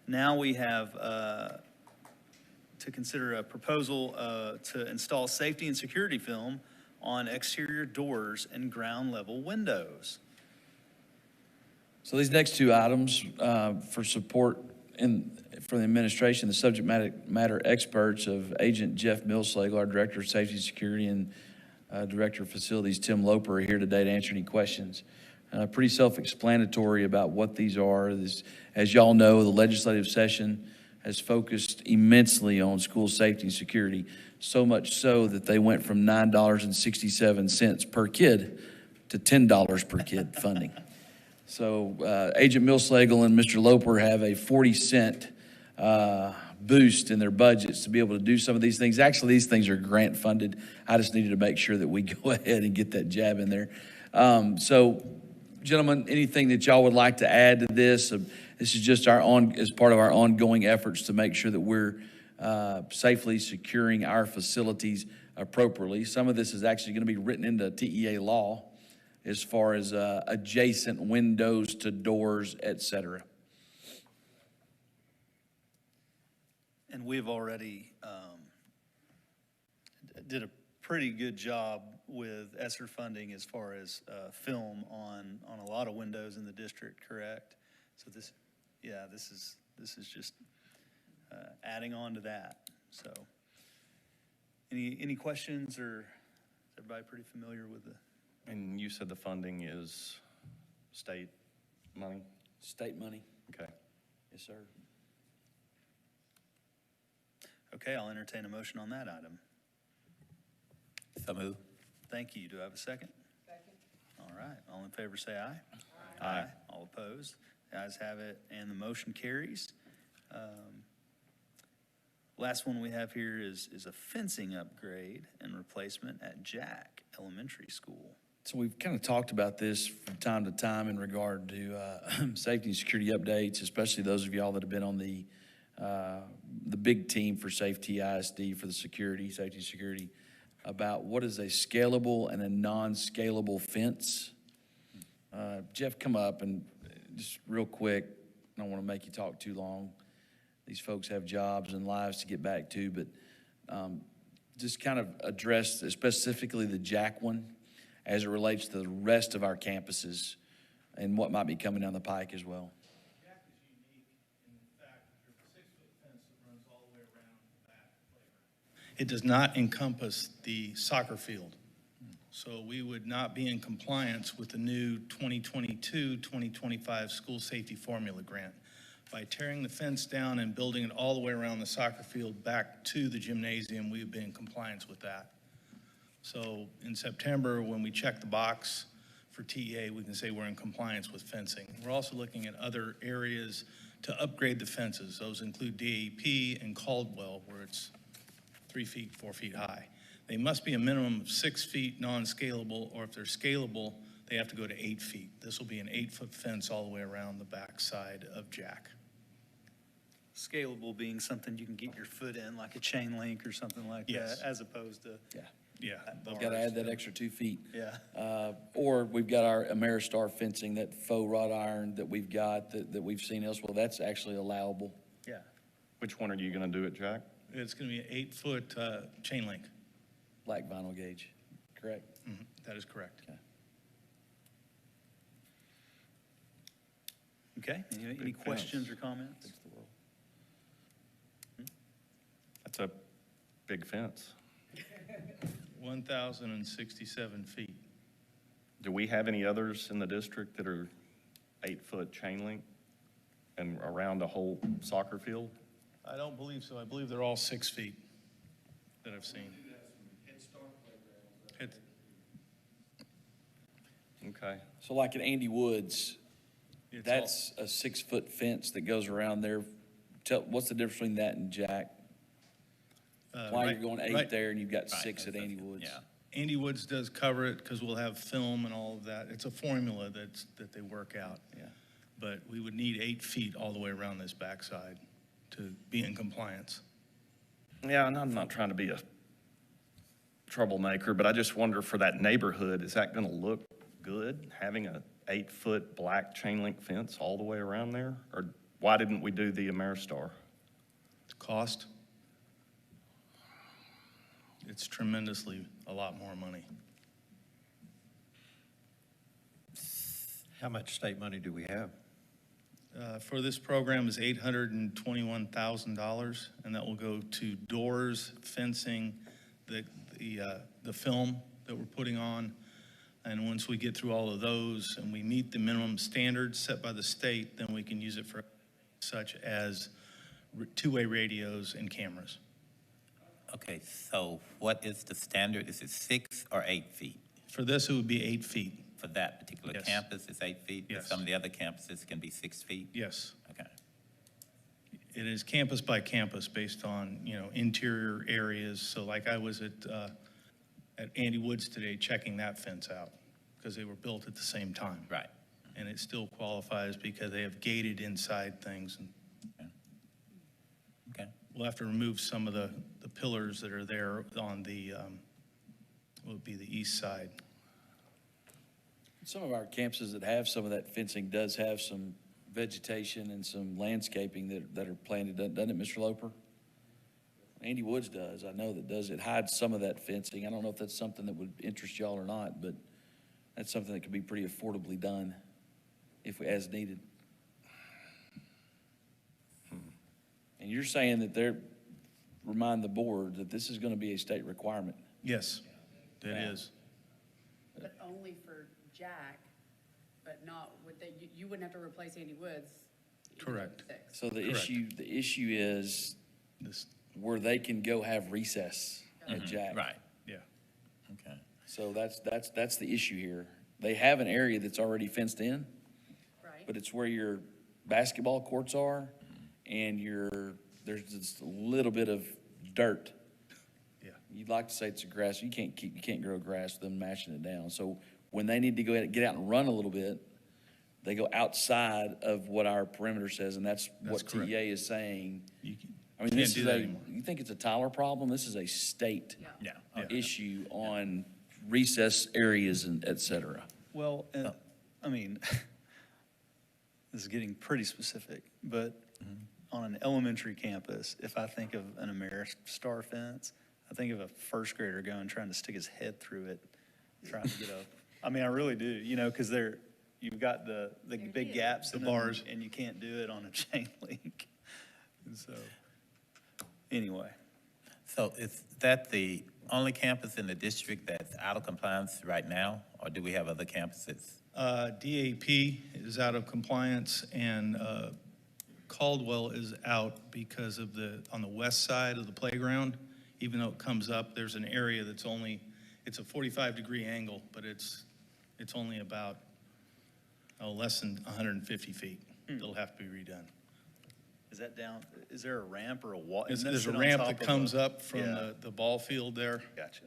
Now we have to consider a proposal to install safety and security film on exterior doors and ground level windows. So these next two items for support for the administration, the subject matter experts of Agent Jeff Millslagle, our Director of Safety and Security, and Director of Facilities Tim Loper are here today to answer any questions. Pretty self-explanatory about what these are. As y'all know, the legislative session has focused immensely on school safety and security, so much so that they went from $9.67 per kid to $10 per kid funding. So Agent Millslagle and Mr. Loper have a 40-cent boost in their budgets to be able to do some of these things. Actually, these things are grant funded. I just needed to make sure that we go ahead and get that jab in there. So, gentlemen, anything that y'all would like to add to this? This is just as part of our ongoing efforts to make sure that we're safely securing our facilities appropriately. Some of this is actually going to be written into TEA law as far as adjacent windows to doors, et cetera. And we've already did a pretty good job with ESSER funding as far as film on a lot of windows in the district, correct? So this is just adding on to that. So any questions, or is everybody pretty familiar with the? And you said the funding is state money? State money. Okay. Yes, sir. Okay, I'll entertain a motion on that item. So move. Thank you. Do I have a second? Second. All right. All in favor say aye. Aye. All opposed? The ayes have it, and the motion carries. Last one we have here is a fencing upgrade and replacement at Jack Elementary School. So we've kind of talked about this from time to time in regard to safety and security updates, especially those of y'all that have been on the big team for Safety ISD for the safety and security, about what is a scalable and a non-scalable fence. Jeff, come up and just real quick. I don't want to make you talk too long. These folks have jobs and lives to get back to, but just kind of address specifically the Jack one as it relates to the rest of our campuses and what might be coming down the pike as well. Jack is unique in the fact that there's a 6-foot fence that runs all the way around the back playground. It does not encompass the soccer field. So we would not be in compliance with the new 2022-2025 school safety formula grant. By tearing the fence down and building it all the way around the soccer field back to the gymnasium, we would be in compliance with that. So in September, when we check the box for TEA, we can say we're in compliance with fencing. We're also looking at other areas to upgrade the fences. Those include DAP and Caldwell, where it's 3 feet, 4 feet high. They must be a minimum of 6 feet non-scalable, or if they're scalable, they have to go to 8 feet. This will be an 8-foot fence all the way around the back side of Jack. Scalable being something you can get your foot in, like a chain link or something like Yes. that, as opposed to Yeah. We've got to add that extra 2 feet. yeah. Or we've got our Ameristar fencing, that faux wrought iron that we've got that we've seen elsewhere. That's actually allowable. Yeah. Which one are you going to do at Jack? It's going to be an 8-foot chain link. Black vinyl gauge, correct? Mm-hmm. That is correct. Okay. Any questions or comments? That's a big fence. 1,067 feet. Do we have any others in the district that are 8-foot chain link and around a whole soccer field? I don't believe so. I believe they're all 6 feet that I've seen. Okay. So like at Andy Woods, It's that's a 6-foot fence that goes around there. What's the difference between that and Jack? Why right- you're going 8 right- there and you've got 6 at Andy Woods? Yeah. Andy Woods does cover it because we'll have film and all of that. It's a formula that they work out. Yeah. But we would need 8 feet all the way around this backside to be in compliance. Yeah, and I'm not trying to be a troublemaker, but I just wonder for that neighborhood, is that going to look good, having a 8-foot black chain link fence all the way around there? Or Why didn't we do the Ameristar? Cost? It's tremendously a lot more money. How much state money do we have? For this program is $821,000, and that will go to doors, fencing, the film that we're putting on. And once we get through all of those and we meet the minimum standards set by the state, then we can use it for such as two-way radios and cameras. Okay, so what is the standard? Is it 6 or 8 feet? For this, it would be 8 feet. For that particular Yes. campus, it's 8 feet? But Yes. some of the other campuses can be 6 feet? Yes. Okay. It is campus by campus based on, interior areas. So like I was at Andy Woods today checking that fence out because they were built at the same time. Right. And it still qualifies because they have gated inside things. And Okay. we'll have to remove some of the pillars that are there on the, what would be the east side. Some of our campuses that have some of that fencing does have some vegetation and some landscaping that are planted, doesn't it, Mr. Loper? Andy Woods does, I know that does. It hides some of that fencing. I don't know if that's something that would interest y'all or not, but that's something that could be pretty affordably done as needed. And you're saying that remind the board that this is going to be a state requirement. Yes, it Yeah. is. But only for Jack, but not, you wouldn't have to replace Andy Woods. even with Correct. 6. So the Correct. issue is This, where they can go have recess at Jack. Right. yeah. Okay. So that's the issue here. They have an area that's already fenced in, Right? but it's where your basketball courts are, and there's just a little bit of dirt. Yeah. You'd like to say it's a grass. You can't grow grass with them mashing it down. So when they need to go ahead and get out and run a little bit, they go outside of what our perimeter says, and that's what correct. TA is saying. You I mean, can't this do is that anymore. you think it's a Tyler problem? This is a state Yeah. Yeah. issue on recess areas and et cetera. Well, and, I mean, this is getting pretty specific, but on an elementary campus, if I think of an Ameristar fence, I think of a first grader trying to stick his head through it, trying to get I mean, I really do, because you've got the big gaps in The them, bars. and you can't do it on a chain link. And so, anyway. So is that the only campus in the district that's out of compliance right now, or do we have other campuses? DAP is out of compliance, and Caldwell is out because of on the west side of the playground. Even though it comes up, there's an area it's a 45-degree angle, but it's only about, less than 150 feet. It'll have to be redone. Is that down, is there a ramp or a wall? There's a ramp that comes up from the ball field there Gotcha.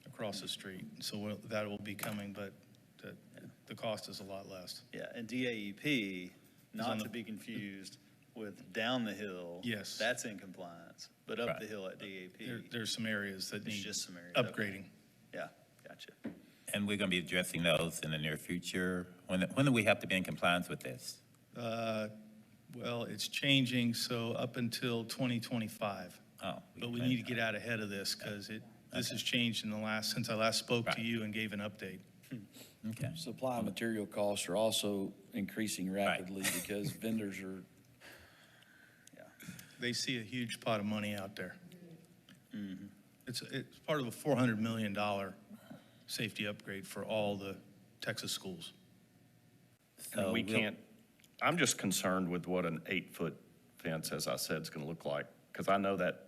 across the street. So that will be coming, but the cost is a lot less. Yeah, and DAEP, on not the- to be confused with down the hill. Yes. That's in compliance, but up Right. the hill at DAP, There's some areas that there's need just some areas. Okay. upgrading. Yeah, gotcha. And we're going to be addressing those in the near future. When do we have to be in compliance with this? Well, it's changing, so up until 2025. Oh. But we need to get out ahead of this because this has changed since I last spoke to Right. you and gave an update. Okay. Supply and material costs are also increasing rapidly because vendors are, They see a huge pot of money out there. It's part of a $400 million safety upgrade for all the Texas schools. And So we we'll- can't, I'm just concerned with what an 8-foot fence, as I said, is going to look like. Because I know that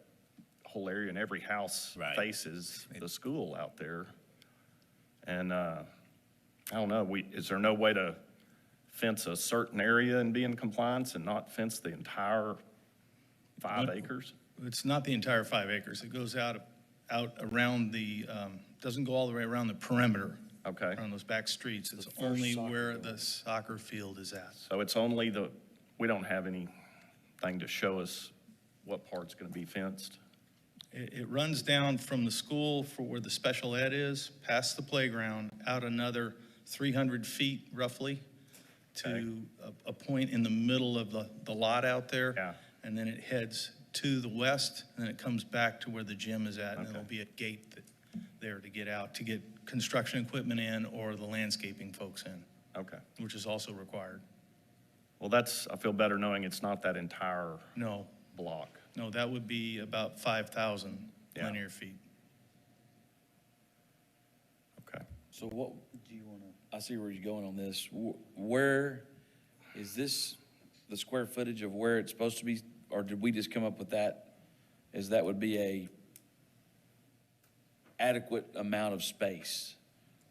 whole area and every house Right. faces the school out there. And I don't know, is there no way to fence a certain area and be in compliance and not fence the entire 5 acres? It's not the entire 5 acres. It goes out around doesn't go all the way around the perimeter. Okay. On those back streets. It's first only soccer where field. the soccer field is at. So it's only we don't have anything to show us what part's going to be fenced? It runs down from the school for where the special ed is, past the playground, out another 300 feet roughly, to a point in the middle of the lot out there. Yeah. And then it heads to the west, and then it comes back to where the gym is at, and Okay. there'll be a gate there to get out, to get construction equipment in or the landscaping folks in, Okay. which is also required. Well, I feel better knowing it's not that entire No, block. no, that would be about 5,000 Yeah. linear feet. Okay. So what, Do you want to? I see where you're going on this. Where, is this the square footage of where it's supposed to be? Or did we just come up with that, as that would be a adequate amount of space?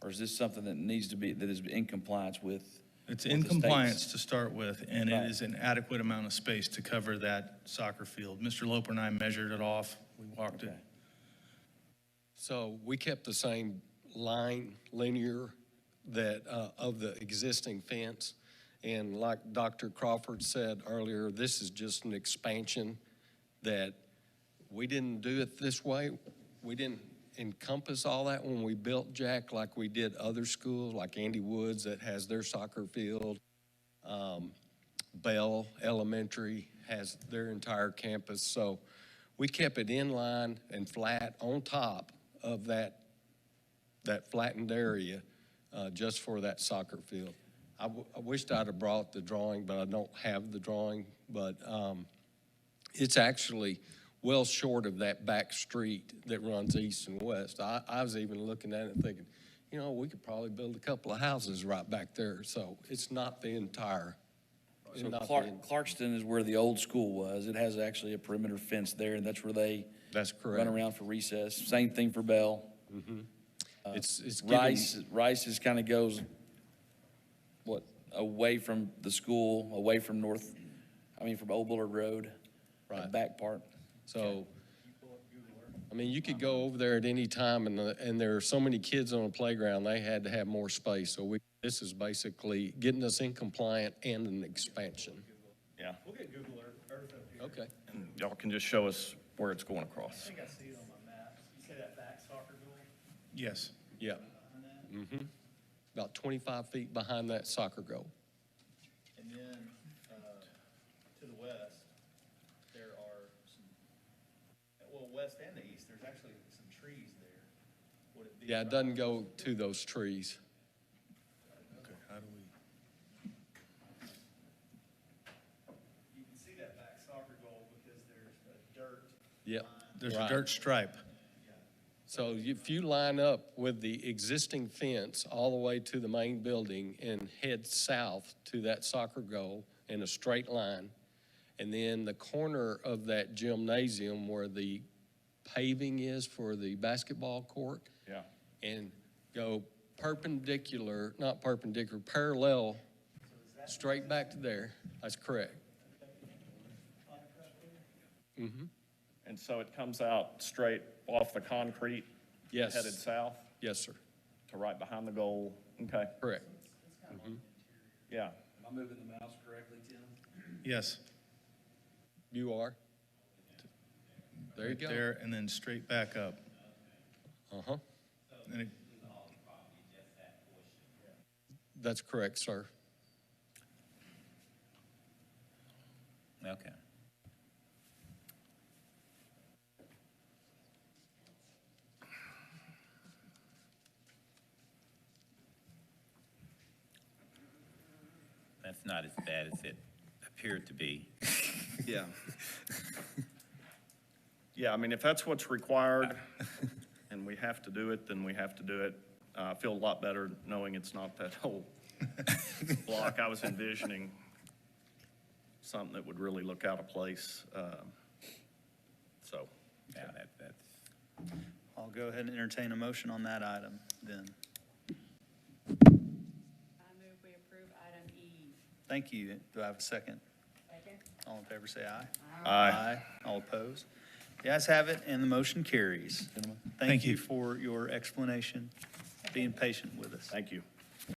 Or is this something that needs to be, that is in compliance with? It's with in the state's- compliance to start with, and Right. it is an adequate amount of space to cover that soccer field. Mr. Loper and I measured it off. We walked it. Okay. So we kept the same line linear that, of the existing fence. And like Dr. Crawford said earlier, this is just an expansion that we didn't do it this way. We didn't encompass all that when we built Jack like we did other schools, like Andy Woods that has their soccer field. Bell Elementary has their entire campus. So we kept it in line and flat on top of that flattened area, just for that soccer field. I wished I'd have brought the drawing, but I don't have the drawing. But it's actually well short of that back street that runs east and west. I was even looking at it and thinking, we could probably build a couple of houses right back there. So it's not the entire. So not the Clarkston is where the old school was. It has actually a perimeter fence there, and that's where they That's correct. run around for recess. Same thing for Bell. It's giving- Rice is kind of goes, away from the school, away from from Old Bullard Road, that Right. back part. So, you could go over there at any time, and there are so many kids on the playground, they had to have more space. So this is basically getting us in compliant and an expansion. Yeah. We'll get Google Earth up here. Okay. And y'all can just show us where it's going across. I think I see it on my map. You say that back soccer goal? Yes. Yeah. About 25 feet behind that soccer goal. And then, to the west, there are west and the east, there's actually some trees there. Would it be? Yeah, it doesn't go to those trees. Okay, how do we? You can see that back soccer goal because there's a dirt. Yep. There's a Right. dirt stripe. So if you line up with the existing fence all the way to the main building and head south to that soccer goal in a straight line, and then the corner of that gymnasium where the paving is for the basketball court, Yeah. and go not perpendicular, parallel, straight back to there. That's correct. And so it comes out straight off the concrete, Yes. headed south Yes, sir. to right behind the goal. Okay. Correct. Yeah. Am I moving the mouse correctly, Tim? Yes. You are. There you Right go. there, and then straight back up. Uh-huh. And it, That's correct, sir. Okay. That's not as bad as it appeared to be. Yeah. Yeah, if that's what's required and we have to do it, then we have to do it. I feel a lot better knowing it's not that whole block. I was envisioning something that would really look out of place. So, Yeah, that's, I'll go ahead and entertain a motion on that item then. I move we approve item E. Thank you. Do I have a second? Second. All in favor, say aye. aye. All opposed? The ayes have it, and the motion carries. Thank Thank you. you for your explanation, being patient with us. Thank you.